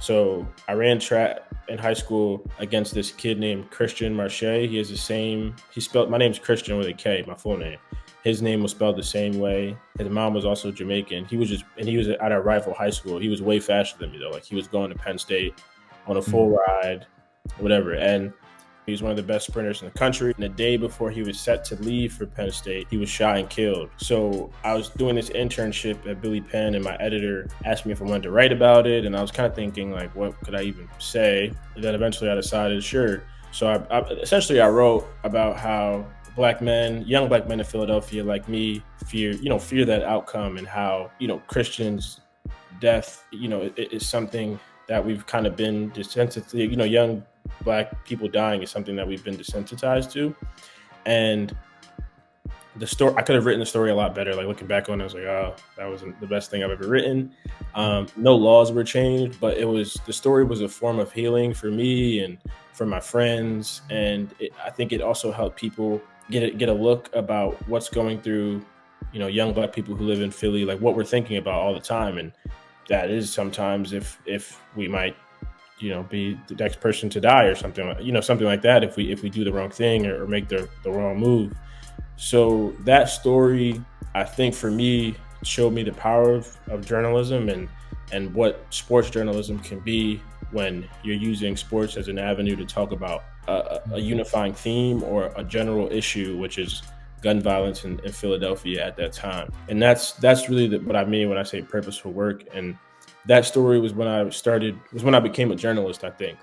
So I ran track in high school against this kid named Christian Marche. He has the same. He spelled my name's Christian with a K, my full name. His name was spelled the same way. His mom was also Jamaican. He was at a rival high school. He was way faster than me though. Like he was going to Penn State on a full ride, whatever. And he was one of the best sprinters in the country. And the day before he was set to leave for Penn State, he was shot and killed. So I was doing this internship at Billy Penn, and my editor asked me if I wanted to write about it. And I was kind of thinking, like, what could I even say? And then eventually I decided, sure. So I wrote about how young black men in Philadelphia like me fear that outcome, and how, Christians' death, is something that we've kind of been desensitized, young black people dying is something that we've been desensitized to. And the story, I could have written the story a lot better. Like looking back on it, I was like, oh, that wasn't the best thing I've ever written. No laws were changed, but the story was a form of healing for me and for my friends. And I think it also helped people get a look about what's going through, young black people who live in Philly, like what we're thinking about all the time. And that is sometimes if we might, be the next person to die or something, something like that, if we do the wrong thing or make the wrong move. So that story, I think for me, showed me the power of journalism and what sports journalism can be when you're using sports as an avenue to talk about a unifying theme or a general issue, which is gun violence in Philadelphia at that time. And that's really what I mean when I say purposeful work. And that story was when I became a journalist, I think.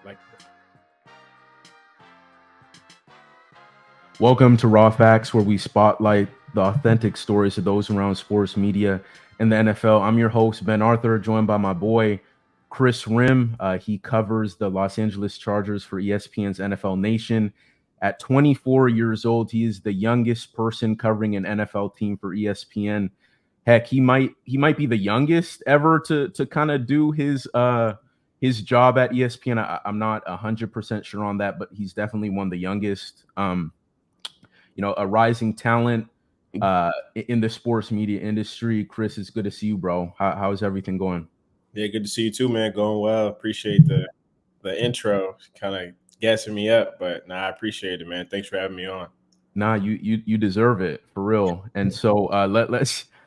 Welcome to Raw Facts, where we spotlight the authentic stories of those around sports media and the NFL. I'm your host, Ben Arthur, joined by my boy, Kris Rhim. He covers the Los Angeles Chargers for ESPN's NFL Nation. At 24 years old, he is the youngest person covering an NFL team for ESPN. Heck, he might be the youngest ever to kind of do his job at ESPN. I'm not 100% sure on that, but he's definitely one of the youngest. A rising talent in the sports media industry. Kris, it's good to see you, bro. How's everything going? Yeah, good to see you too, man. Going well. Appreciate the intro, kind of gassing me up, but I appreciate it, man. Thanks for having me on. Nah, you deserve it for real. And so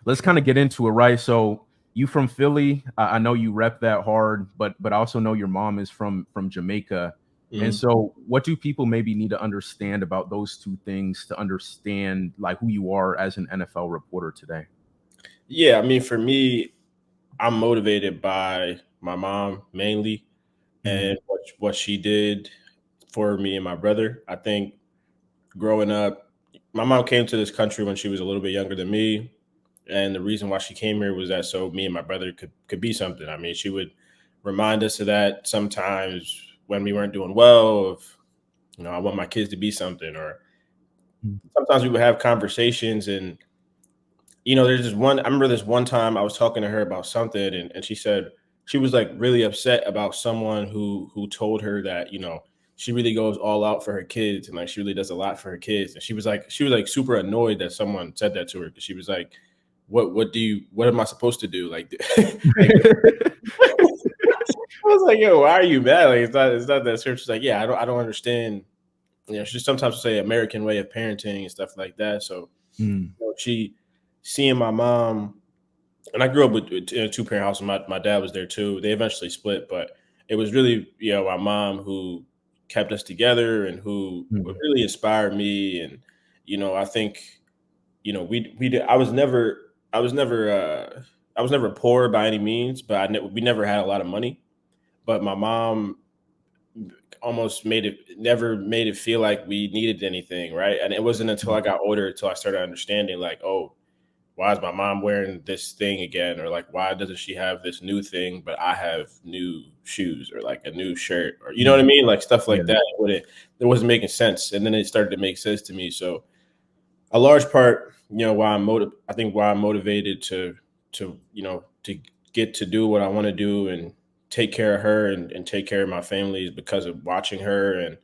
let's kind of get into it, right? So you from Philly? I know you rep that hard, but I also know your mom is from Jamaica. Mm-hmm. And so what do people maybe need to understand about those two things to understand like who you are as an NFL reporter today? Yeah, I mean, for me, I'm motivated by my mom mainly, and what she did for me and my brother. I think growing up, my mom came to this country when she was a little bit younger than me. And the reason why she came here was that so me and my brother could be something. I mean, she would remind us of that sometimes when we weren't doing well, of, I want my kids to be something. Or sometimes we would have conversations and, there's I remember this one time I was talking to her about something and she said she was like really upset about someone who told her that, she really goes all out for her kids and like she really does a lot for her kids. And she was like super annoyed that someone said that to her, because she was like, what am I supposed to do? Like, I was like, yo, why are you mad? Like, it's not that serious. She's like, yeah, I don't understand. She sometimes say American way of parenting and stuff like that. So she seeing my mom, and I grew up with a two-parent house, and my dad was there too. They eventually split, but it was really, my mom who kept us together and who really inspired me. And, I think, I was never poor by any means, but we never had a lot of money. But my mom almost never made it feel like we needed anything, right? And it wasn't until I got older until I started understanding, like, oh, why is my mom wearing this thing again? Or like, why doesn't she have this new thing, but I have new shoes or like a new shirt, or you know what I mean? Like stuff like that. It wasn't making sense. And then it started to make sense to me. So a large part, why I'm motivated to get to do what I want to do and take care of her and take care of my family is because of watching her. And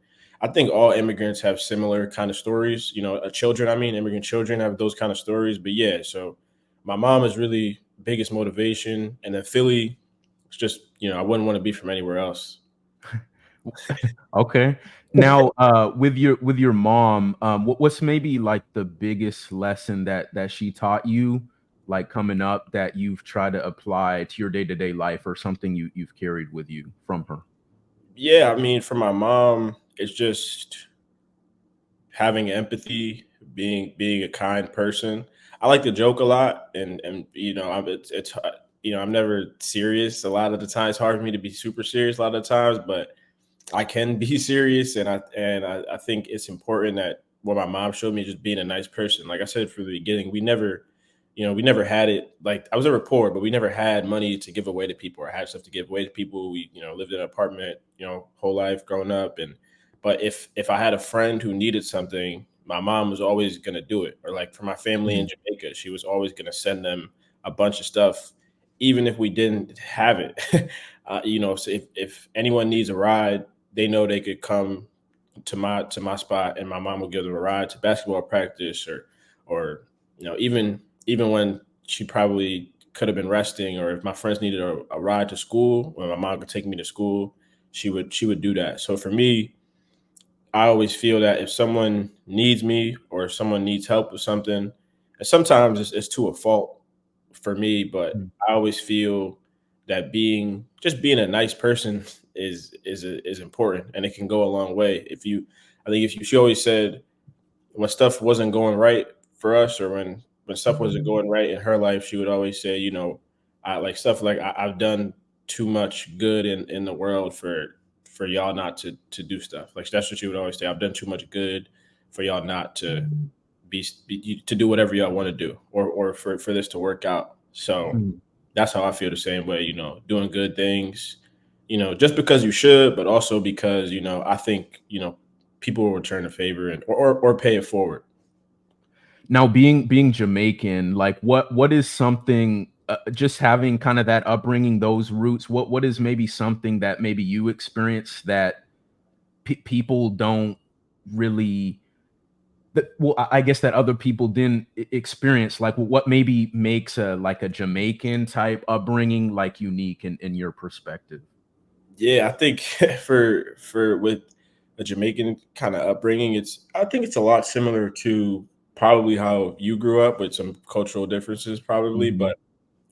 I think all immigrants have similar kind of stories, immigrant children have those kind of stories. But yeah, so my mom is really biggest motivation. And then Philly, It's just, I wouldn't want to be from anywhere else. Okay. Now, with your mom, what's maybe like the biggest lesson that she taught you, like coming up, that you've tried to apply to your day-to-day life, or something you've carried with you from her? Yeah, I mean, for my mom, it's just having empathy, being a kind person. I like to joke a lot, and I'm never serious. A lot of the time, it's hard for me to be super serious a lot of the times, but I can be serious, and I think it's important that what my mom showed me, just being a nice person. Like I said from the beginning, we never had it. Like, I was never poor, but we never had money to give away to people or had stuff to give away to people. We lived in an apartment, whole life growing up, and but if I had a friend who needed something, my mom was always gonna do it. Or like for my family in Mhm. Jamaica, she was always gonna send them a bunch of stuff, even if we didn't have it. So if anyone needs a ride, they know they could come to my spot, and my mom would give them a ride to basketball practice, or even when she probably could have been resting, or if my friends needed a ride to school, when my mom could take me to school, she would do that. So for me, I always feel that if someone needs me or if someone needs help with something, and sometimes it's to a fault for me, but Mm. I always feel that being a nice person is important, and it can go a long way. I think she always said, when stuff wasn't going right for us, or when stuff wasn't going right in her life, she would always say, I like stuff like, I've done too much good in the world for y'all not to do stuff. Like, that's what she would always say. I've done too much good for y'all not to to do whatever y'all want to do, or for this to work out. So Mm. that's how I feel the same way. Doing good things, just because you should, but also because I think people will return the favor, and or pay it forward. Now, being Jamaican, like what is something, just having kind of that upbringing, those roots, what is maybe something that maybe you experience that people don't really, well, I guess that other people didn't experience, like what maybe makes a like a Jamaican type upbringing like unique in your perspective? Yeah, I think for with a Jamaican kind of upbringing, I think it's a lot similar to probably how you grew up, with some cultural differences probably, Mhm. but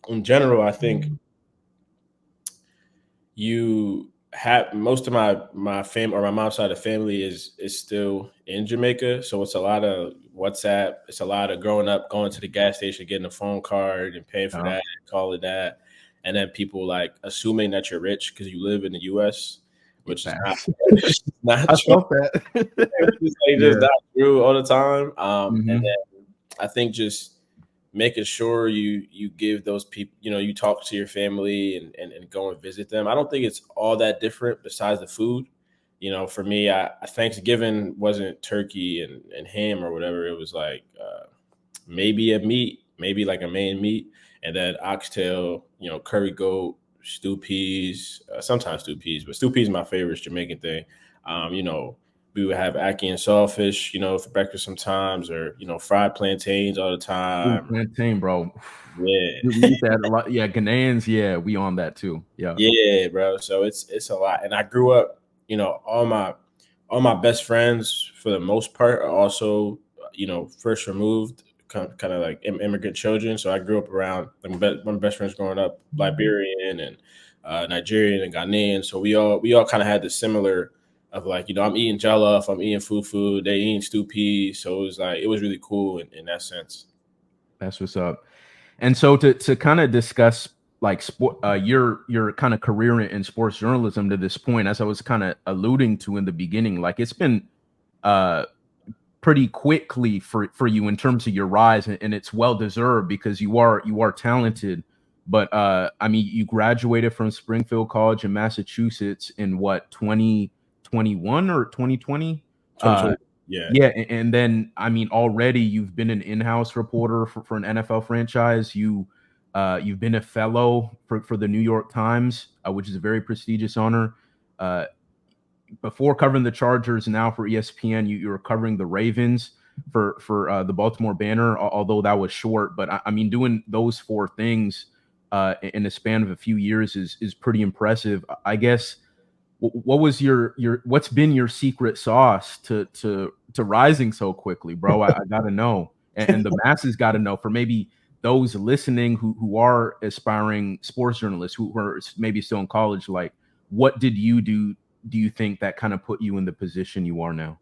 in general, I think you have most of my fam or my mom's side of the family is still in Jamaica. So it's a lot of WhatsApp. It's a lot of growing up, going to the gas station, getting a phone card and paying for Yeah. that, calling that. And then people like assuming that you're rich because you live in the US, Get which is not facts. not I true. felt that. It's just Yeah. not true all the time. And Mhm. then I think just making sure you give those people, you talk to your family, and go and visit them. I don't think it's all that different besides the food. For me, Thanksgiving wasn't turkey and ham or whatever. It was like, maybe a meat, maybe like a main meat, and then oxtail, curry goat, stew peas, sometimes stew peas, but stew peas is my favorite Jamaican thing. We would have ackee and saltfish, for breakfast sometimes, or fried plantains all the Ooh, time. plantain, bro. Yeah, We eat that a lot. Yeah, Ghanaians, yeah, we on that too. Yeah. yeah, bro. So it's a lot, and I grew up. All my best friends, for the most part, are also first removed, kind of like immigrant children. So I grew up around, like, one of my best friends growing up, Liberian and Nigerian and Ghanaian. So we all kind of had the similar of, like, I'm eating jollof, I'm eating fufu, they eating stew peas. So it was really cool in that sense. That's what's up. And so to kind of discuss like sport, your kind of career in sports journalism to this point, as I was kind of alluding to in the beginning, like it's been uh pretty quickly for you in terms of your rise, and it's well deserved because you are talented. But I mean, you graduated from Springfield College in Massachusetts in what, 2021 or 2020? 2020. Yeah. Yeah, and then I mean, already you've been an in-house reporter for an NFL franchise. You've been a fellow for the New York Times, which is a very prestigious honor. Uh, Before covering the Chargers, now for ESPN, you were covering the Ravens for the Baltimore Banner, although that was short. But I mean, doing those four things, in the span of a few years is pretty impressive. I guess what was what's been your secret sauce to rising so quickly, bro? I gotta know, and the masses gotta know, for maybe those listening who are aspiring sports journalists who are maybe still in college. Like, what did you do you think that kind of put you in the position you are now?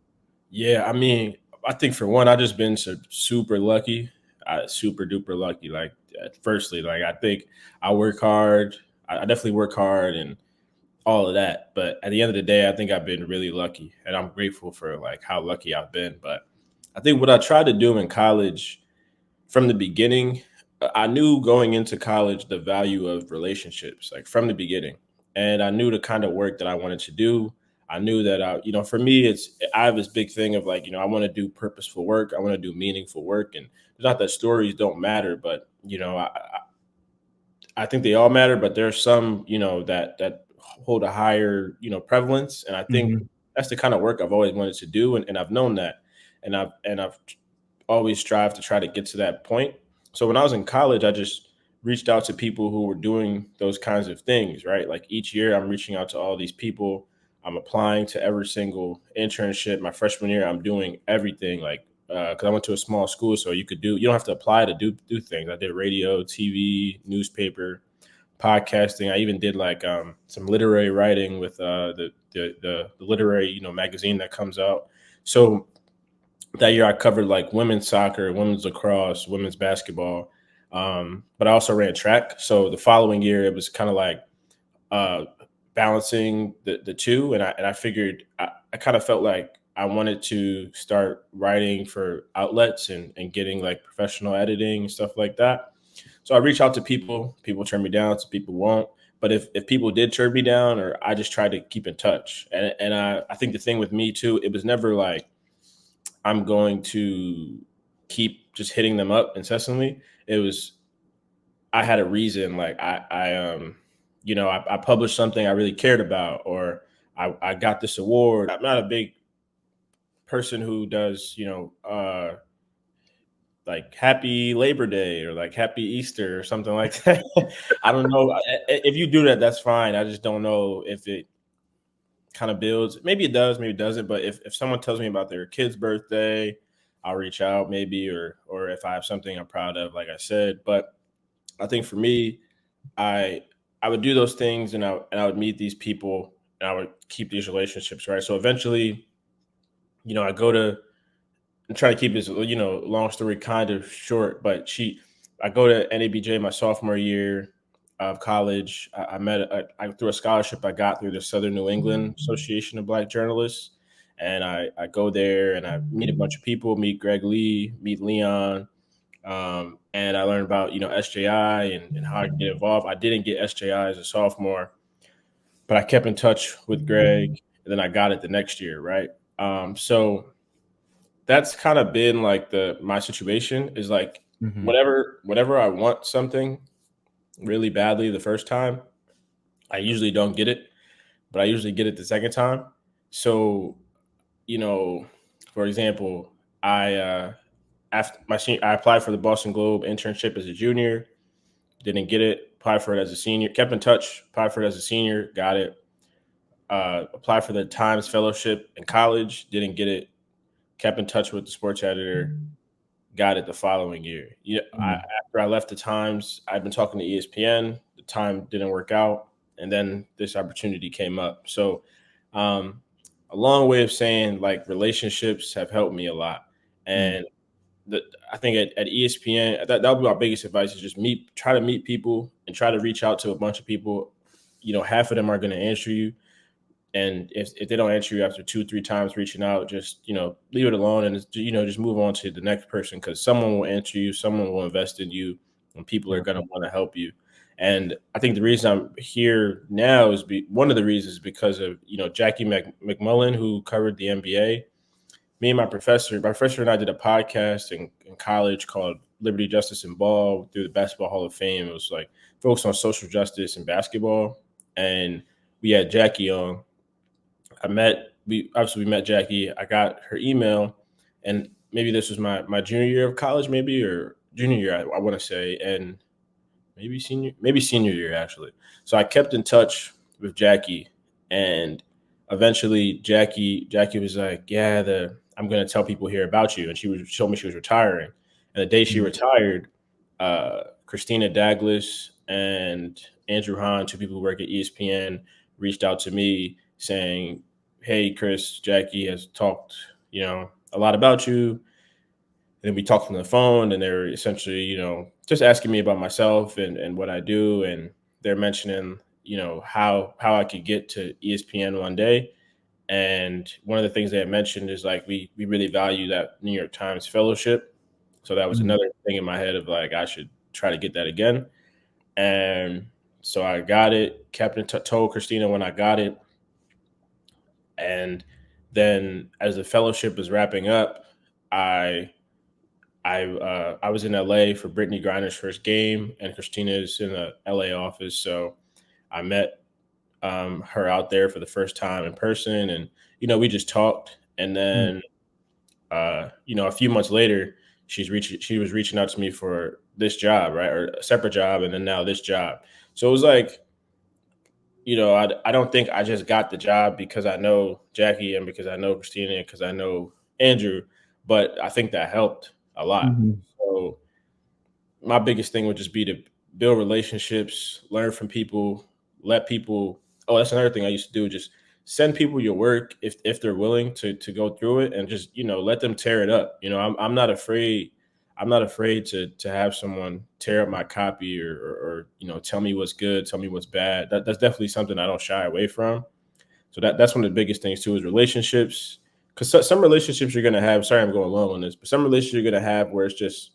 Yeah, I mean, I think for one, I just been super lucky, super duper lucky. Like, firstly, like I think I work hard. I definitely work hard and all of that. But at the end of the day, I think I've been really lucky, and I'm grateful for like how lucky I've been. But I think what I tried to do in college from the beginning, I knew going into college the value of relationships, like from the beginning. And I knew the kind of work that I wanted to do. I knew that for me, I have this big thing of like, I want to do purposeful work. I want to do meaningful work. And it's not that stories don't matter, but I think they all matter, but there's some, that hold a higher, prevalence. And I think Hmm. that's the kind of work I've always wanted to do. And I've known that. And I've always strive to try to get to that point. So when I was in college, I just reached out to people who were doing those kinds of things, right? Like each year, I'm reaching out to all these people. I'm applying to every single internship. My freshman year, I'm doing everything, like because I went to a small school, so you don't have to apply to do things. I did radio, TV, newspaper, podcasting. I even did like some literary writing with the literary magazine that comes out. So that year I covered like women's soccer, women's lacrosse, women's basketball. But I also ran track. So the following year it was kind of like uh, balancing the two. And I figured I kind of felt like I wanted to start writing for outlets and getting like professional editing and stuff like that. So I reach out to people turn me down, some people won't. But if people did turn me down, or I just try to keep in touch. And I think the thing with me too, it was never like I'm going to keep just hitting them up incessantly. It was I had a reason. Like I published something I really cared about, or I got this award. I'm not a big person who does like Happy Labor Day or like Happy Easter or something like that. I don't know if you do that. That's fine. I just don't know if it kind of builds. Maybe it does, maybe it doesn't. But if someone tells me about their kid's birthday, I'll reach out maybe, or if I have something I'm proud of, like I said. But I think for me, I I would do those things, and I would meet these people, and I would keep these relationships, right? So eventually, I go to and try to keep this, long story kind of short, but I go to NABJ my sophomore year of college. I met through a scholarship I got through the Southern New England Association of Black Journalists, and I go there and I meet a bunch of people, meet Greg Lee, meet Leon, and I learned about SJI and how I can get involved. I didn't get SJI as a sophomore, but I kept in touch with Greg, and then I got it the next year, right? So that's kind of been like the my situation is like Hmm. whenever I want something really badly the first time, I usually don't get it, but I usually get it the second time. So, you know, for example, I applied for the Boston Globe internship as a junior, didn't get it, applied for it as a senior, kept in touch, applied for it as a senior, got it. Applied for the Times fellowship in college, didn't get it, kept in touch with the sports editor, got it the following year. After I left the Times, I'd been talking to ESPN. The time didn't work out, and then this opportunity came up. So, um, a long way of saying like relationships have helped me a lot, Mm. and I think at ESPN that would be my biggest advice is just try to meet people and try to reach out to a bunch of people. Half of them are going to answer you, and if they don't answer you after 2 3 times reaching out, just leave it alone and just move on to the next person, because someone will answer you, someone will invest in you, and people are Yeah. going to want to help you. And I think the reason I'm here now is one of the reasons is because of Jackie McMullen, who covered the NBA. Me and my professor and I did a podcast in college called Liberty, Justice, and Ball through the Basketball Hall of Fame. It was like focused on social justice and basketball, and we had Jackie on. We met Jackie. I got her email, and maybe this was my junior year of college, maybe, or junior year, I want to say. And maybe senior year actually. So I kept in touch with Jackie, and eventually Jackie was like, "Yeah, I'm gonna tell people here about you," and she told me she was retiring. And the day she Mm, retired, Christina Douglas and Andrew Hahn, two people who work at ESPN, reached out to me saying, "Hey, Kris, Jackie has talked, a lot about you." And then we talked on the phone, and they're essentially, just asking me about myself and what I do, and they're mentioning, how I could get to ESPN one day. And one of the things they had mentioned is like we really value that New York Times fellowship. So that was mm, another thing in my head of like I should try to get that again. And so I got it. Captain told Christina when I got it, and then as the fellowship was wrapping up, I I was in LA for Brittany Griner's first game, and Christina's in the LA office. So I met her out there for the first time in person, and we just talked. And mm, then a few months later, she was reaching out to me for this job, right, or a separate job, and then now this job. So it was like, I don't think I just got the job because I know Jackie and because I know Christina and because I know Andrew, but I think that helped a lot. mhm, So my biggest thing would just be to build relationships, learn from people, let people. Oh, that's another thing I used to do. Just send people your work if they're willing to go through it, and just let them tear it up. I'm not afraid. I'm not afraid to have someone tear up my copy or tell me what's good, tell me what's bad. That's definitely something I don't shy away from. So that's one of the biggest things too is relationships. Because some relationships you're gonna have. Sorry, I'm going long on this, but some relationships you're gonna have where it's just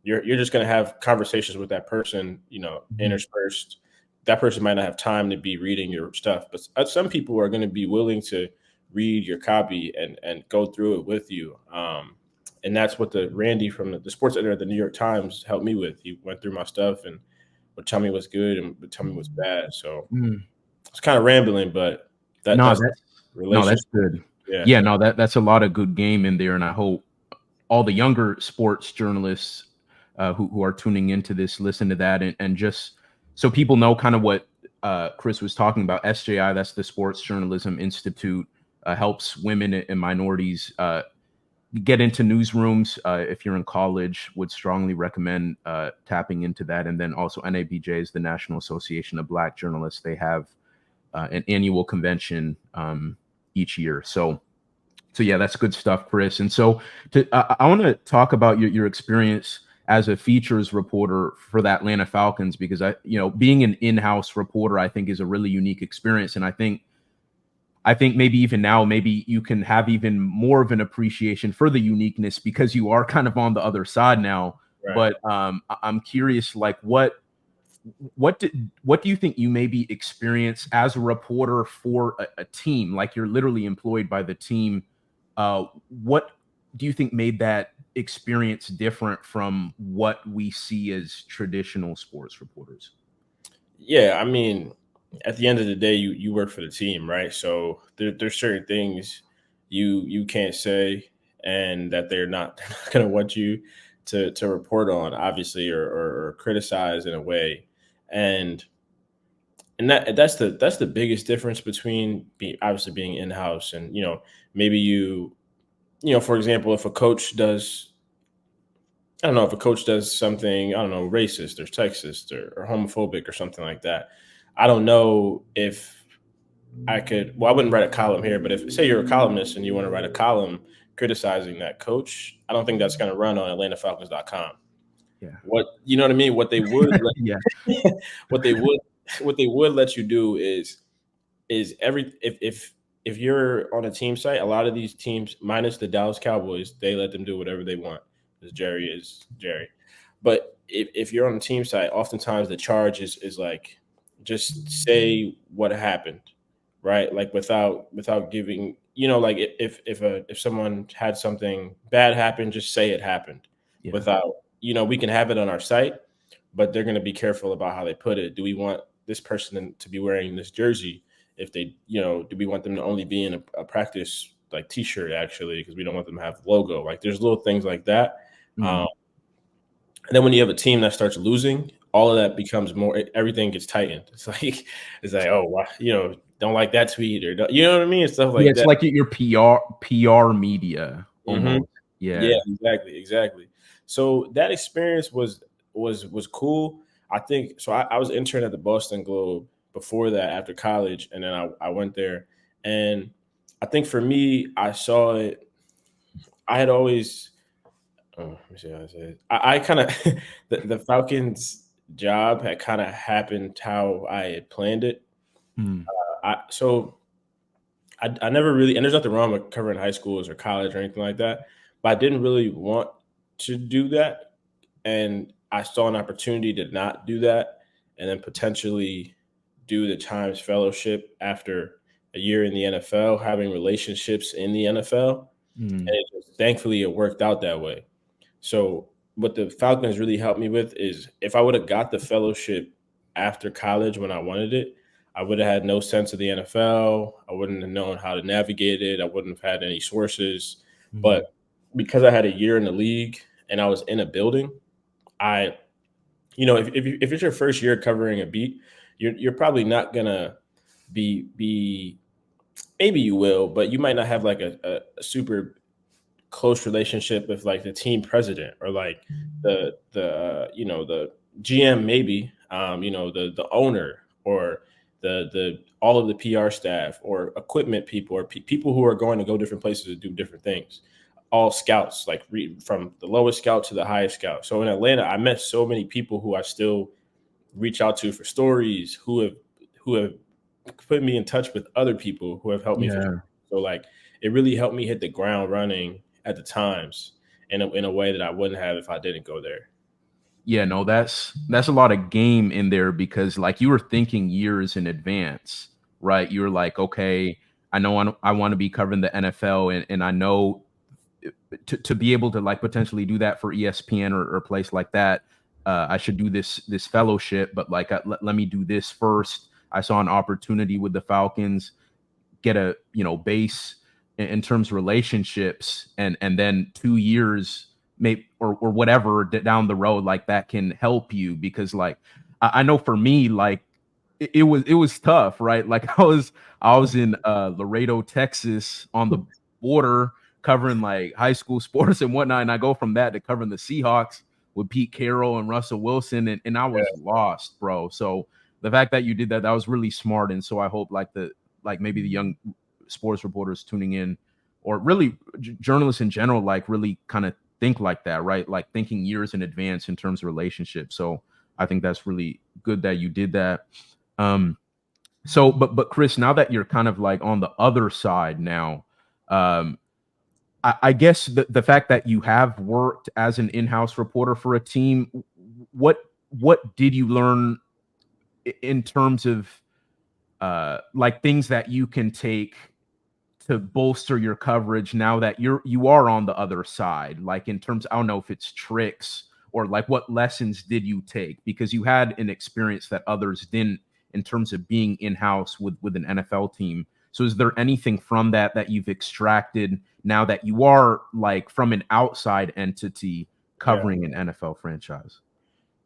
you're just gonna have conversations with that person, mhm, interspersed. That person might not have time to be reading your stuff, but some people are gonna be willing to read your copy and go through it with you. And that's what the Randy from the sports editor of the New York Times helped me with. He went through my stuff and would tell me what's good and would tell me what's bad. So mm. it's kind of rambling, but No, that's that's no, relationship. that's good. Yeah. Yeah, no, that's a lot of good game in there, and I hope all the younger sports journalists who are tuning into this listen to that, and just so people know kind of what Kris was talking about. SJI, that's the Sports Journalism Institute, helps women and minorities get into newsrooms. If you're in college, would strongly recommend tapping into that. And then also NABJ is the National Association of Black Journalists. They have an annual convention each year. So yeah, that's good stuff, Kris. And so I want to talk about your experience as a features reporter for the Atlanta Falcons, because being an in-house reporter, I think is a really unique experience. And I think maybe even now, maybe you can have even more of an appreciation for the uniqueness because you are kind of on the other side now. Right. But I'm curious, like what do you think you maybe experience as a reporter for a team? Like you're literally employed by the team. What do you think made that experience different from what we see as traditional sports reporters? Yeah, I mean, at the end of the day, you work for the team, right? So there's certain things you can't say, and that they're not going to want you to report on, obviously, or criticize in a way, and that's the biggest difference between obviously being in house and maybe for example, if a coach does. I don't know if a coach does something, I don't know, racist or sexist or homophobic or something like that. I don't know if I wouldn't write a column here, but if say you're a columnist and you want to write a column criticizing that coach, I don't think that's going to run on AtlantaFalcons.com. Yeah. You know what I mean? Yeah. What they would, what they would let you do is if you're on a team site, a lot of these teams, minus the Dallas Cowboys, they let them do whatever they want. Because Jerry is Jerry. But if you're on a team site, oftentimes the charge is like just say what happened, right? Like without giving, like if someone had something bad happen, just say it happened. Yeah. Without, we can have it on our site, but they're going to be careful about how they put it. Do we want this person to be wearing this jersey? If they, do we want them to only be in a practice like T-shirt actually, because we don't want them to have logo. Like there's little things like that. Mm, Um, and then when you have a team that starts losing, all of that becomes more. Everything gets tightened. It's like, oh, wow, don't like that tweet, or you know what I mean, and stuff Yeah, like it's that. like your PR media Hmm. almost. Yeah, Yeah. exactly. So that experience was cool. I think so. I was intern at the Boston Globe before that, after college, and then I went there, and I think for me, I saw it. I had always. Oh, let me see how I say it. I kind of the Falcons job had kind of happened how I had planned it. Mm, I never really, and there's nothing wrong with covering high schools or college or anything like that, but I didn't really want to do that. And I saw an opportunity to not do that and then potentially do the Times Fellowship after a year in the NFL, having relationships in the NFL. mm, And thankfully, it worked out that way. So what the Falcons really helped me with is if I would have got the fellowship after college when I wanted it, I would have had no sense of the NFL. I wouldn't have known how to navigate it. I wouldn't have had any sources. mm. But because I had a year in the league and I was in a building, I, if it's your first year covering a beat, you're probably not gonna be maybe you will, but you might not have like a super close relationship with like the team president or like the GM, maybe the owner, or the all of the PR staff or equipment people, or people who are going to go different places to do different things. All scouts, like from the lowest scout to the highest scout. So in Atlanta, I met so many people who I still reach out to for stories, who have put me in touch with other people who have helped me for. Yeah. So like it really helped me hit the ground running at the Times in a way that I wouldn't have if I didn't go there. Yeah, no, that's a lot of game in there because like you were thinking years in advance, right? You were like, okay, I want to be covering the NFL, and I know to be able to like potentially do that for ESPN or a place like that, I should do this fellowship, but like let me do this first. I saw an opportunity with the Falcons, get a base in terms of relationships, and then 2 years maybe or whatever down the road, like that can help you because like I know for me like it was tough, right? Like I was in Laredo, Texas, on the border, covering like high school sports and whatnot, and I go from that to covering the Seahawks with Pete Carroll and Russell Wilson, and I was lost, bro. So the fact that you did that was really smart, and so I hope like maybe the young sports reporters tuning in, or really journalists in general, like really kind of think like that, right? Like thinking years in advance in terms of relationships. So I think that's really good that you did that. Um, so, but Kris, now that you're kind of like on the other side now, um, I guess the fact that you have worked as an in-house reporter for a team, what what did you learn in terms of like things that you can take to bolster your coverage now that you are on the other side, like in terms, I don't know if it's tricks or like what lessons did you take because you had an experience that others didn't in terms of being in-house with an NFL team. So is there anything from that you've extracted now that you are like from an outside entity Yeah. covering an NFL franchise?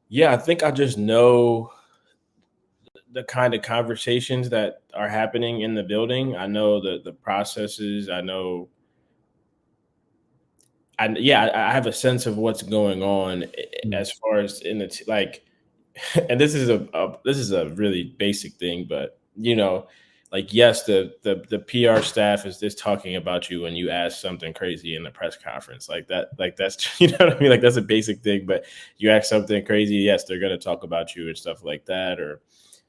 Yeah, I think I just know the kind of conversations that are happening in the building. I know the processes. I know. I have a sense of what's going on Mm, as far as in like, and this is a really basic thing, but like yes, the PR staff is just talking about you when you ask something crazy in the press conference, like that, like that's you know what I mean, like that's a basic thing. But you ask something crazy, yes, they're gonna talk about you and stuff like that, or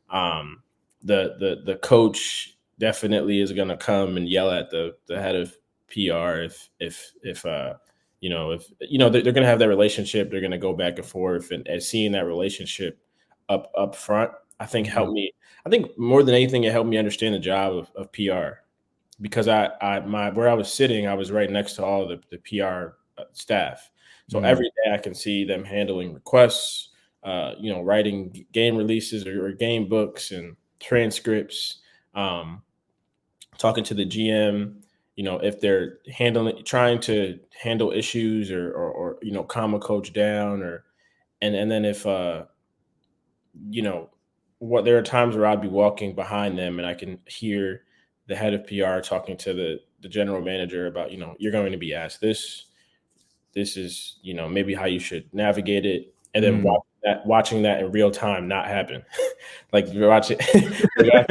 um, the coach definitely is gonna come and yell at the head of PR if they're going to have that relationship, they're going to go back and forth, and seeing that relationship up front, I think mhm, helped me. I think more than anything, it helped me understand the job of PR, because my where I was sitting, I was right next to all the PR staff. So mm, every day I can see them handling requests, writing game releases or game books and transcripts, um, talking to the GM, if they're trying to handle issues, or calm a coach down, or and then if you know, what there are times where I'd be walking behind them and I can hear the head of PR talking to the general manager about, you're going to be asked this. This is, maybe how you should navigate it. And then Mm. watching that in real time not happen. Like you're watching like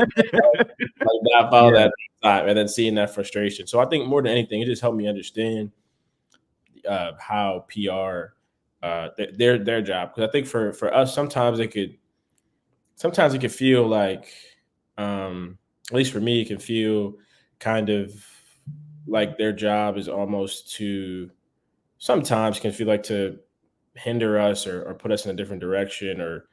not follow Yeah. that time and then seeing that frustration. So I think more than anything, it just helped me understand how PR their job. Because I think for us, sometimes it could feel like, at least for me, it can feel kind of like their job is almost to sometimes can feel like to hinder us or put us in a different direction or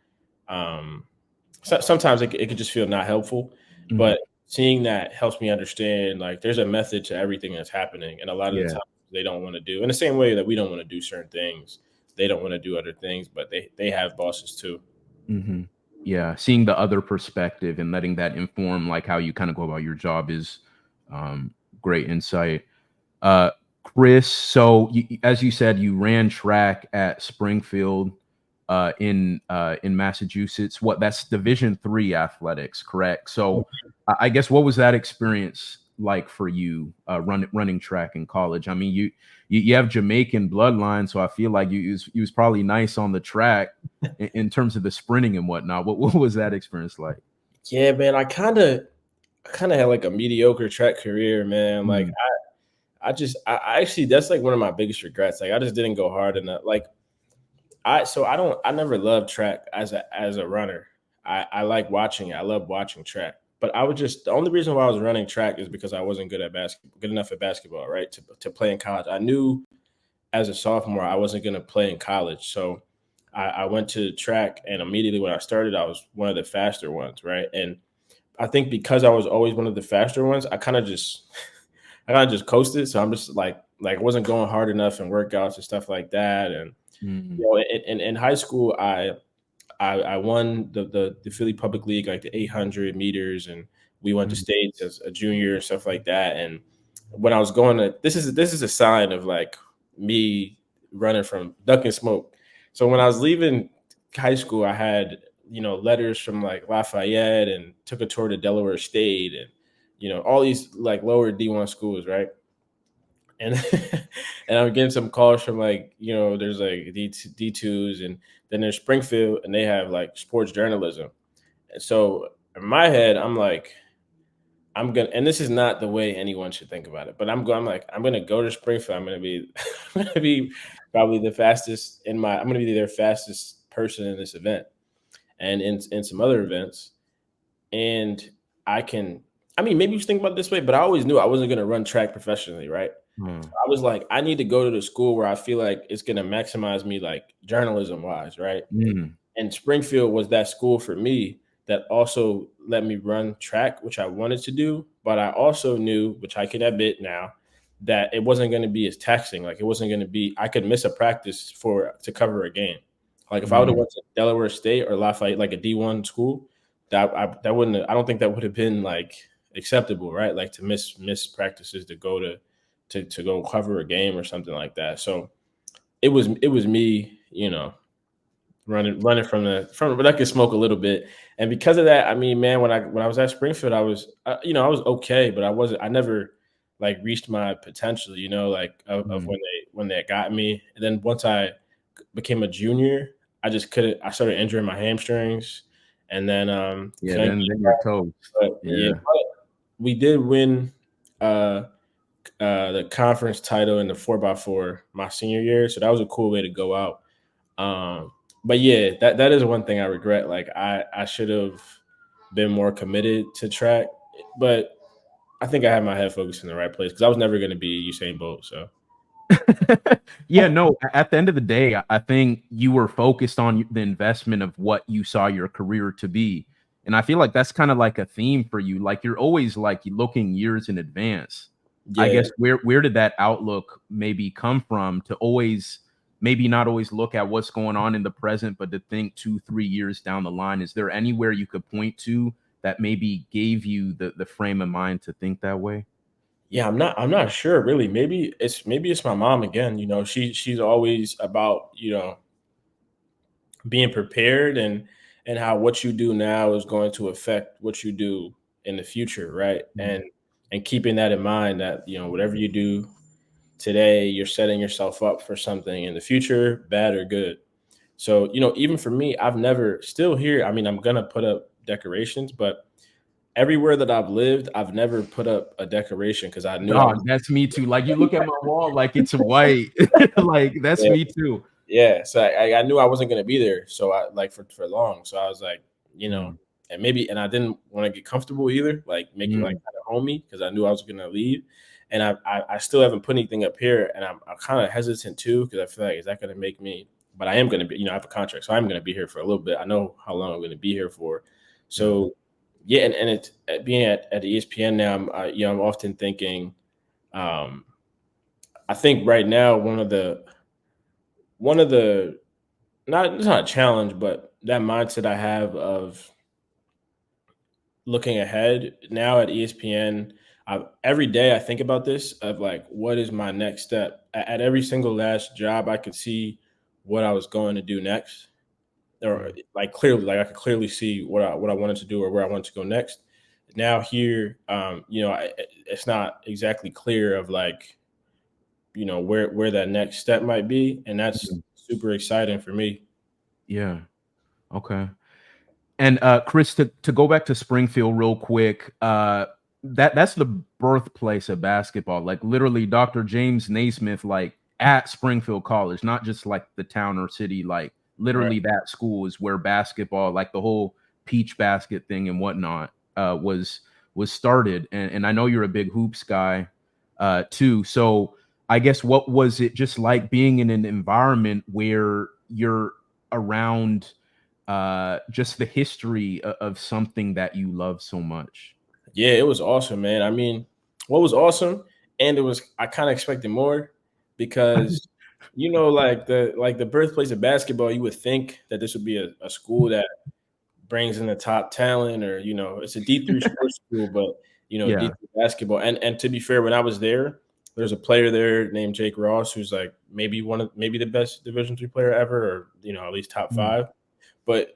sometimes it could just feel not helpful. Mhm. But seeing that helps me understand like there's a method to everything that's happening, and a lot of the Yeah. time they don't want to do in the same way that we don't want to do certain things. They don't want to do other things, but they have bosses too. Hmm. Yeah, seeing the other perspective and letting that inform like how you kind of go about your job is um, great insight. Uh, Kris, so as you said, you ran track at Springfield in Massachusetts. That's Division III athletics, correct? So I guess what was that experience like for you running track in college? I mean, you have Jamaican bloodline, so I feel like you was probably nice on the track in terms of the sprinting and whatnot. What was that experience like? Yeah, man, I kind of had like a mediocre track career, man. Like Mm, I actually that's like one of my biggest regrets. Like I just didn't go hard enough. Like I never loved track as a runner. I like watching it. I love watching track. But I would just the only reason why I was running track is because I wasn't good enough at basketball, right? To play in college. I knew as a sophomore I wasn't gonna play in college. So I went to track and immediately when I started, I was one of the faster ones, right? And I think because I was always one of the faster ones, I kind of just coasted. So I'm just like I wasn't going hard enough in workouts and stuff like that. And mm, in high school, I won the Philly Public League, like the 800 meters, and we went to mm, states as a junior and stuff like that. And when I was going to this is a sign of like me running from duck and smoke. So when I was leaving high school, I had letters from like Lafayette and took a tour to Delaware State and all these like lower D1 schools, right? And and I'm getting some calls from like there's like D2s and then there's Springfield and they have like sports journalism. And so in my head, I'm like I'm gonna, and this is not the way anyone should think about it, but I'm gonna go to Springfield. I'm gonna be I'm gonna be probably the fastest I'm gonna be their fastest person in this event and in some other events. And I can I mean maybe you think about it this way, but I always knew I wasn't gonna run track professionally, right? mm, I was like, I need to go to the school where I feel like it's gonna maximize me like journalism wise, right? mm, And Springfield was that school for me that also let me run track, which I wanted to do, but I also knew, which I can admit now, that it wasn't going to be as taxing. Like it wasn't going to be, I could miss a practice to cover a game. Like if I would have mm. went to Delaware State or Lafayette, like a D1 school, that wouldn't, I don't think that would have been like acceptable, right? Like to miss practices to go to go cover a game or something like that. So it was me, running but I could smoke a little bit. And because of that, I mean, man, when I was at Springfield, I was okay, but I never like reached my potential, like of Mm. when they got me. And then once I became a junior, I just couldn't. I started injuring my hamstrings, and then Yeah, couldn't then keep you're up. toast. But yeah, Yeah. but we did win uh, the conference title in the 4x4 my senior year, so that was a cool way to go out. But yeah, that is one thing I regret. Like I should have been more committed to track, but I think I had my head focused in the right place because I was never going to be Usain Bolt. So Yeah, no, at the end of the day, I think you were focused on the investment of what you saw your career to be. And I feel like that's kind of like a theme for you. Like you're always like looking years in advance. I yeah, guess where did that outlook maybe come from to always maybe not always look at what's going on in the present, but to think 2, 3 years down the line? Is there anywhere you could point to that maybe gave you the frame of mind to think that way? yeah, I'm not sure really. Maybe it's my mom again. She's always about being prepared and how what you do now is going to affect what you do in the future, right? And keeping that in mind, that whatever you do today, you're setting yourself up for something in the future, bad or good. So, even for me, I've never still here. I mean, I'm gonna put up decorations, but everywhere that I've lived, I've never put up a decoration because I knew I Dog, was. that's me too. Like you look at my wall, like it's white. Like that's Yeah, me too. yeah. So I knew I wasn't gonna be there. So I like for long. So I was like, Mm, and I didn't want to get comfortable either, like make it like mm, kind of homey because I knew I was gonna leave. And I still haven't put anything up here, and I'm kind of hesitant too because I feel like, is that gonna make me? But I am gonna be, I have a contract, so I'm gonna be here for a little bit. I know how long I'm gonna be here for. mm, So yeah, and it's being at ESPN now. I'm often thinking. Um, I think right now one of the not it's not a challenge, but that mindset I have of looking ahead now at ESPN. Every day I think about this of like, what is my next step? At every single last job, I could see what I was going to do next, or mm. like clearly, like I could clearly see what I wanted to do or where I wanted to go next. Now here, it's not exactly clear of like where that next step might be, and that's Mm. super exciting for me. Yeah. Okay. And Chris, to go back to Springfield real quick, that's the birthplace of basketball. Like literally, Dr. James Naismith, like at Springfield College, not just like the town or city, like Right. literally that school is where basketball, like the whole peach basket thing and whatnot, was started. And I know you're a big hoops guy, too. So I guess what was it just like being in an environment where you're around just the history of something that you love so much? Yeah, it was awesome, man. I mean, what was awesome, and I kind of expected more because like the birthplace of basketball, you would think that this would be a school that brings in the top talent, or it's a D3 sports school, but Yeah. D3 basketball. And to be fair, when I was there's a player there named Jake Ross who's like maybe the best Division 3 player ever, or at least top Mm, five. But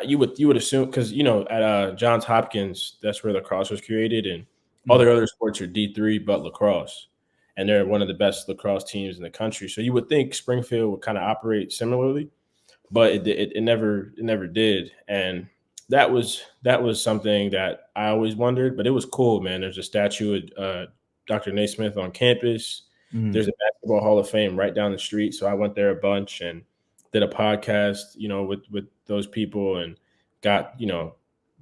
you would assume, because at Johns Hopkins, that's where lacrosse was created, and all mm, their other sports are D3 but lacrosse, and they're one of the best lacrosse teams in the country. So you would think Springfield would kind of operate similarly, but it never did. And that was something that I always wondered, but it was cool, man. There's a statue of Dr. Naismith on campus. mm, There's a basketball Hall of Fame right down the street, so I went there a bunch and did a podcast, with those people, and got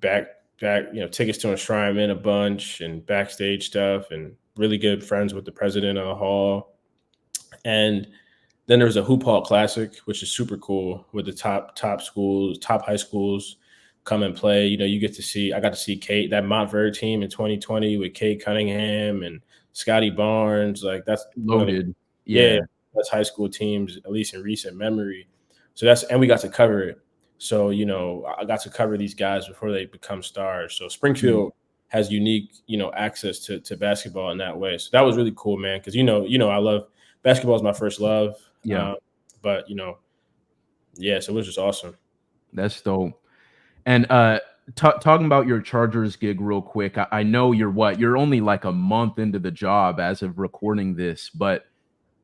back tickets to enshrinement a bunch and backstage stuff, and really good friends with the president of the hall. And then there was a Hoop Hall Classic, which is super cool, with the top schools, top high schools come and play. I got to see Kate, that Montverde team in 2020 with Kate Cunningham and Scotty Barnes. Like that's one of the loaded. yeah, Yeah. best high school teams, at least in recent memory. And we got to cover it. So, I got to cover these guys before they become stars. So Mm, Springfield has unique, access to basketball in that way. So that was really cool, man. Cause I love basketball is my first love. yeah, But yeah, so it was just awesome. that's dope. And talking about your Chargers gig real quick, I know you're only like a month into the job as of recording this, but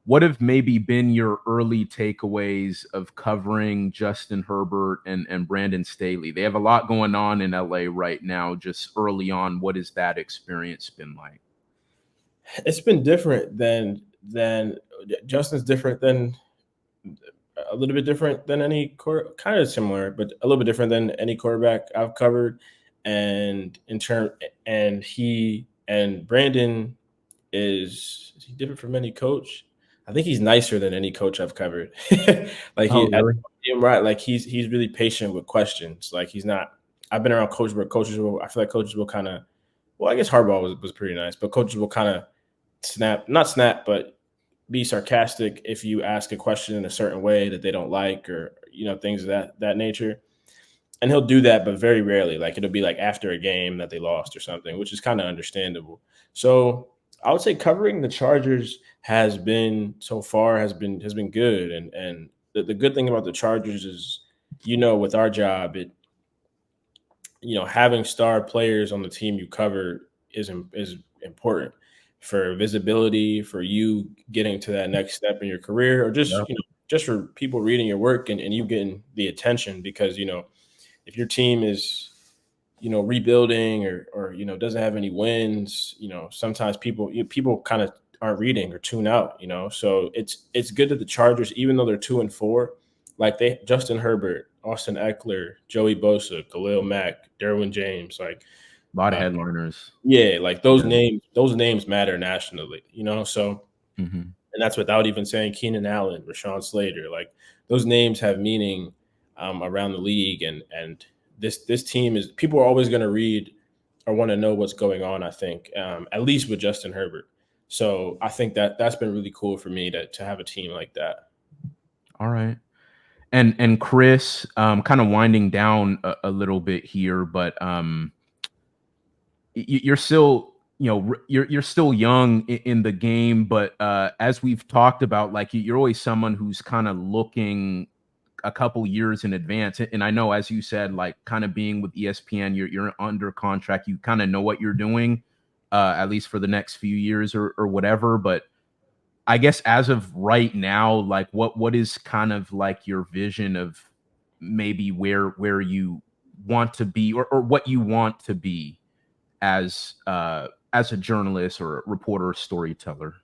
what have maybe been your early takeaways of covering Justin Herbert and Brandon Staley? They have a lot going on in LA right now. Just early on, what has that experience been like? It's been different than Justin's different than a little bit different than any kind of similar, but a little bit different than any quarterback I've covered. And in turn, and he and Brandon is he different from any coach? I think he's nicer than any coach I've covered. Like Oh, really? right. Like he's really patient with questions. Like he's not. I've been around coaches where coaches will. I feel like coaches will kind of. Well, I guess Harbaugh was pretty nice, but coaches will kind of not snap, but be sarcastic if you ask a question in a certain way that they don't like, or things of that nature. And he'll do that, but very rarely. Like it'll be like after a game that they lost or something, which is kind of understandable. So I would say covering the Chargers has been so far has been good. And the good thing about the Chargers is, with our job, having star players on the team you cover is important for visibility, for you getting to that next step in your career, or just Yep. just for people reading your work and you getting the attention. Because if your team is rebuilding or doesn't have any wins, sometimes people kind of aren't reading or tune out. So it's good that the Chargers, even though they're 2-4, like they Justin Herbert, Austin Eckler, Joey Bosa, Khalil Mack, Derwin James, like A lot of uh, headliners. yeah, like those Yeah. names matter nationally. So, Hmm. and that's without even saying Keenan Allen, Rashawn Slater. Like those names have meaning around the league, and this team is people are always going to read or want to know what's going on. I think at least with Justin Herbert. So I think that's been really cool for me to have a team like that. All right. And Kris, kind of winding down a little bit here, but you're still, you're still young in the game, but as we've talked about, like you're always someone who's kind of looking a couple years in advance. And I know, as you said, like kind of being with ESPN, you're under contract, you kind of know what you're doing, at least for the next few years or whatever. But I guess as of right now, like what is kind of like your vision of maybe where you want to be, or what you want to be as a journalist or a reporter or storyteller?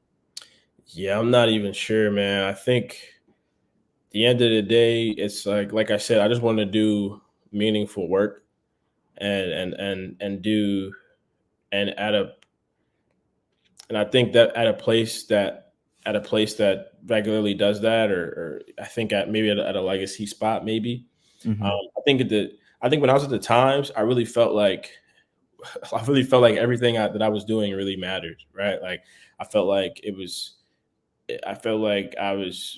Yeah, I'm not even sure, man. I think at the end of the day, it's like I said, I just want to do meaningful work and do and at a and I think that at a place that regularly does that, or I think maybe at a legacy spot, maybe. Um, Hmm. I think I think when I was at the Times, I really felt like everything that I was doing really mattered, right? Like I felt like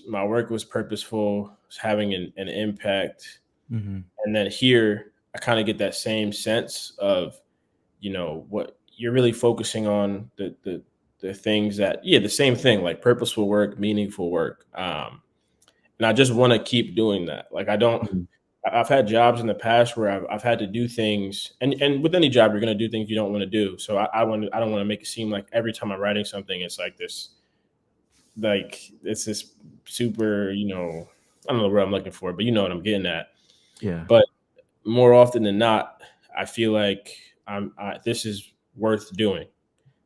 my work was purposeful, was having an impact, Hmm. and then here I kind of get that same sense of what you're really focusing on, the things that, yeah, the same thing, like purposeful work, meaningful work. And I just want to keep doing that. Like I've had jobs in the past where I've had to do things, and with any job you're going to do things you don't want to do. So I don't want to make it seem like every time I'm writing something it's like this, like it's this super, I don't know what I'm looking for, but you know what I'm getting at. Yeah. But more often than not, I feel like this is worth doing.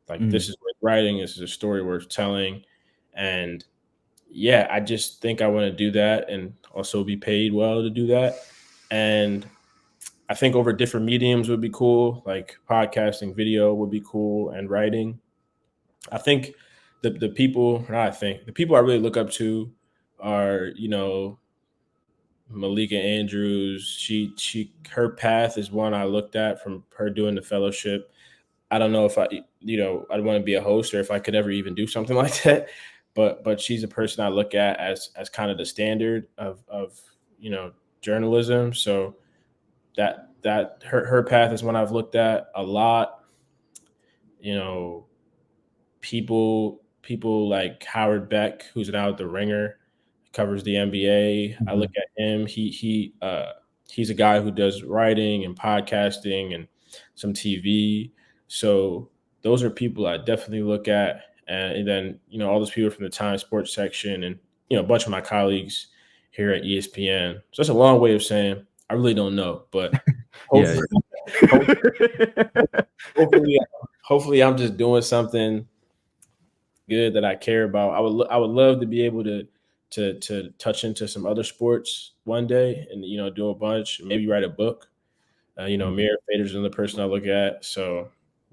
Like Hmm. this is worth writing. This is a story worth telling, and yeah, I just think I want to do that and also be paid well to do that. And I think over different mediums would be cool, like podcasting, video would be cool, and writing. I think the people, not I think the people I really look up to are Malika Andrews. Her path is one I looked at from her doing the fellowship. I don't know if I'd want to be a host or if I could ever even do something like that. But she's a person I look at as kind of the standard of journalism. So that her path is one I've looked at a lot. You know, people like Howard Beck, who's now at the Ringer, covers the NBA. I Hmm. look at him. He's a guy who does writing and podcasting and some TV. So those are people I definitely look at. And then all those people from the Times Sports section, and a bunch of my colleagues here at ESPN. So that's a long way of saying I really don't know, but Yeah. hopefully, hopefully, hopefully, hopefully I'm just doing something good that I care about. I would love to be able to touch into some other sports one day, and do a bunch, maybe write a book. Mhm. Amir Fader's another person I look at. So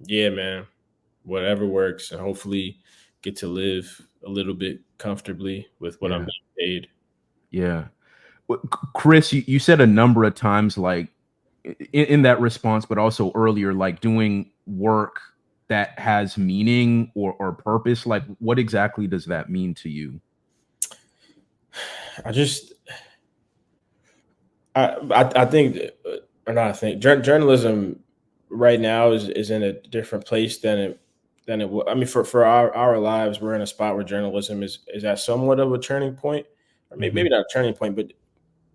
yeah, man, whatever works, and hopefully get to live a little bit comfortably with what I'm Yeah. being paid. Yeah. Kris, you said a number of times, like in that response, but also earlier, like doing work that has meaning or purpose. Like, what exactly does that mean to you? I just I think, or not. I think journalism right now is in a different place than it was. I mean, for our lives, we're in a spot where journalism is at somewhat of a turning point, or maybe Hmm. not a turning point, but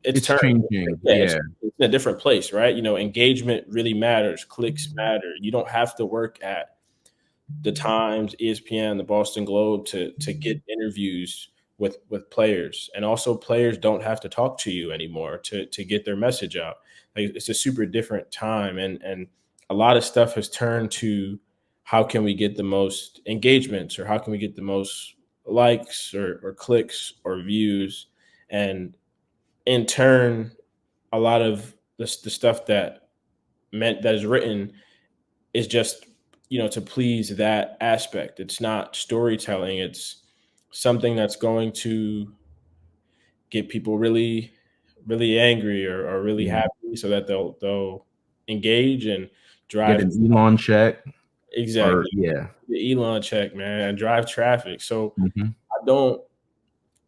it's It's turning. changing. Yeah, Yeah. it's in a different place, right? Engagement really matters. Clicks matter. You don't have to work at the Times, ESPN, the Boston Globe to get interviews with players, and also players don't have to talk to you anymore to get their message out. Like, it's a super different time, and a lot of stuff has turned to how can we get the most engagements, or how can we get the most likes or clicks or views, and in turn, a lot of the stuff that is written is just to please that aspect. It's not storytelling. It's something that's going to get people really really angry, or really Yeah. happy, so that they'll engage and Get drive. an Elon check or Exactly. yeah. The Elon check, man, and drive traffic. So Mhm. I don't.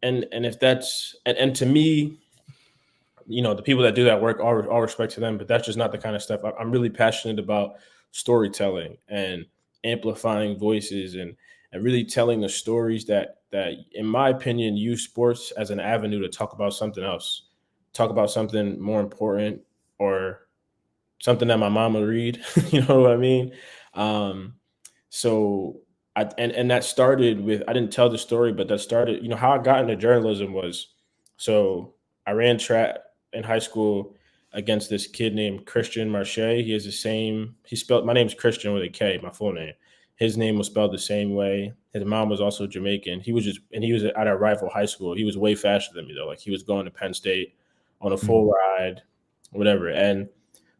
And if that's and to me, the people that do that work, all respect to them, but that's just not the kind of stuff I'm really passionate about. Storytelling and amplifying voices, and really telling the stories that in my opinion use sports as an avenue to talk about something else, talk about something more important, or something that my mama read. You know what I mean? Um, so and that started with, I didn't tell the story, but that started, how I got into journalism was, so I ran track in high school against this kid named Christian Marche. He has the same, he spelled, my name's Christian with a K, my full name. His name was spelled the same way. His mom was also Jamaican. He was at a rival high school. He was way faster than me though. Like, he was going to Penn State on a Mhm. full ride, whatever. And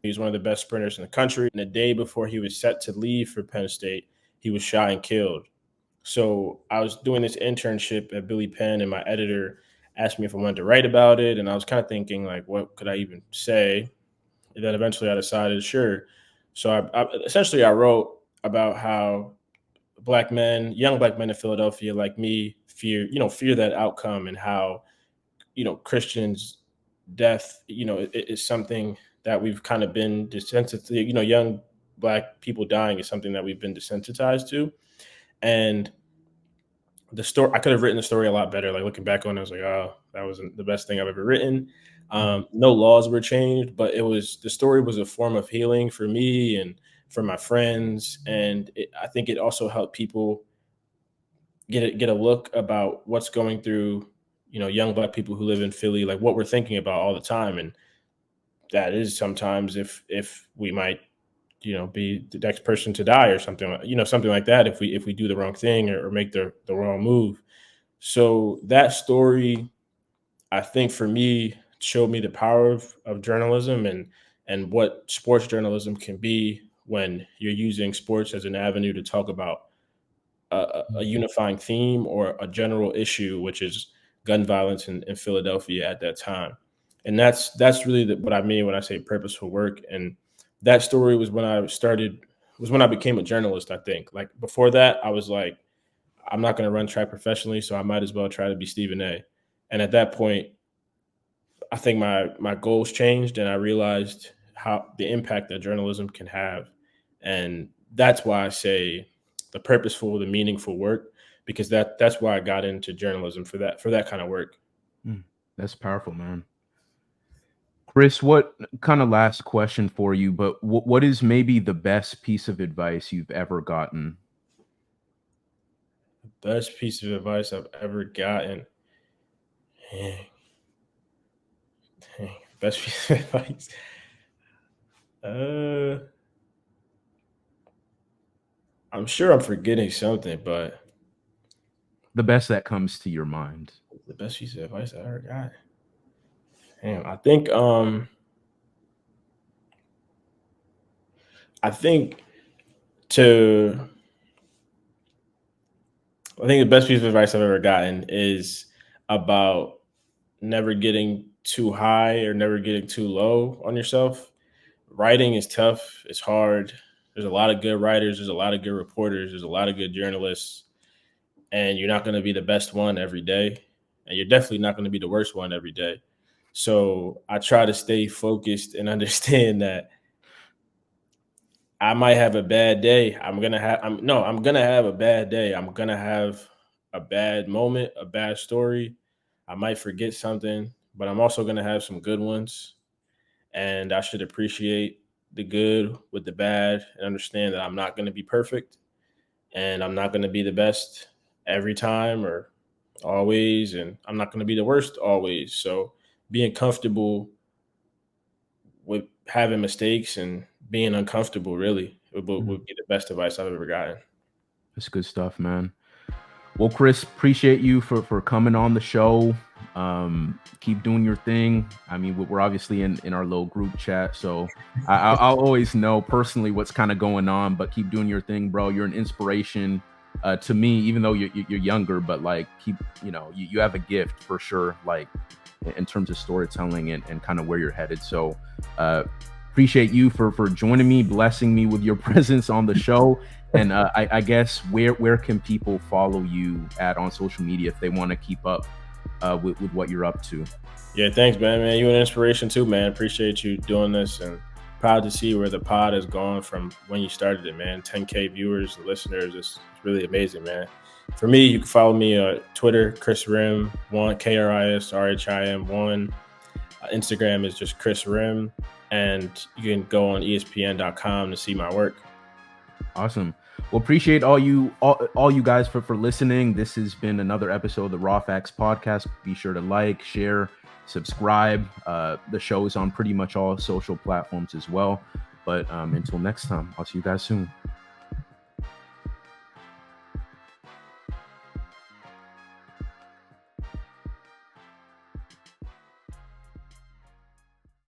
he was one of the best sprinters in the country. And the day before he was set to leave for Penn State, he was shot and killed. So I was doing this internship at Billy Penn, and my editor asked me if I wanted to write about it. And I was kind of thinking, like, what could I even say? And then eventually I decided, sure. So essentially I wrote about how young black men in Philadelphia, like me, fear that outcome, and how Christians' death, is something that we've kind of been desensitized. Young black people dying is something that we've been desensitized to. And the story, I could have written the story a lot better. Like, looking back on it, I was like, oh, that wasn't the best thing I've ever written. Mhm. No laws were changed, but the story was a form of healing for me and for my friends, and I think it also helped people get a look about what's going through, young black people who live in Philly, like what we're thinking about all the time. And that is sometimes, if we might, be the next person to die, or something like, something like that, if we do the wrong thing, or make the wrong move. So that story, I think, for me, showed me the power of journalism, and what sports journalism can be when you're using sports as an avenue to talk about a unifying theme, or a general issue, which is gun violence in Philadelphia at that time. And that's really what I mean when I say purposeful work. And that story was when I became a journalist. I think, like, before that, I was like, I'm not going to run track professionally, so I might as well try to be Stephen A. And at that point, I think my goals changed, and I realized how the impact that journalism can have. And that's why I say the purposeful, the meaningful work, because that's why I got into journalism, for that kind of work. Mm. That's powerful, man. Chris, what kind of last question for you, but what is maybe the best piece of advice you've ever gotten? Best piece of advice I've ever gotten. Dang, best piece of advice. Uh, I'm sure I'm forgetting something, but The best that comes to your mind. the best piece of advice I ever got. Damn, I think to I think the best piece of advice I've ever gotten is about never getting too high, or never getting too low on yourself. Writing is tough. It's hard. There's a lot of good writers. There's a lot of good reporters. There's a lot of good journalists, and you're not going to be the best one every day, and you're definitely not going to be the worst one every day. So I try to stay focused and understand that I might have a bad day. I'm gonna have a bad day. I'm gonna have a bad moment, a bad story. I might forget something, but I'm also going to have some good ones. And I should appreciate the good with the bad and understand that I'm not going to be perfect and I'm not going to be the best every time or always. And I'm not going to be the worst always. So being comfortable with having mistakes and being uncomfortable really would be the best advice I've ever gotten. That's good stuff, man. Well, Kris, appreciate you for coming on the show. Keep doing your thing. I mean, we're obviously in our little group chat, so I'll always know personally what's kind of going on. But keep doing your thing, bro. You're an inspiration to me, even though you're younger. But like, you have a gift for sure. Like in terms of storytelling and kind of where you're headed. So appreciate you for joining me, blessing me with your presence on the show. And I guess where can people follow you at on social media if they want to keep up with what you're up to? Yeah, thanks, man. You're an inspiration too, man. Appreciate you doing this and proud to see where the pod has gone from when you started it, man. 10K viewers, listeners. It's really amazing, man. For me, you can follow me on Twitter, Kris Rhim, Kris Rhim1. Instagram is just Kris Rhim. And you can go on ESPN.com to see my work. Awesome. Well, appreciate all you guys for listening. This has been another episode of the Raw Facts Podcast. Be sure to like, share, subscribe. The show is on pretty much all social platforms as well. But until next time, I'll see you guys soon.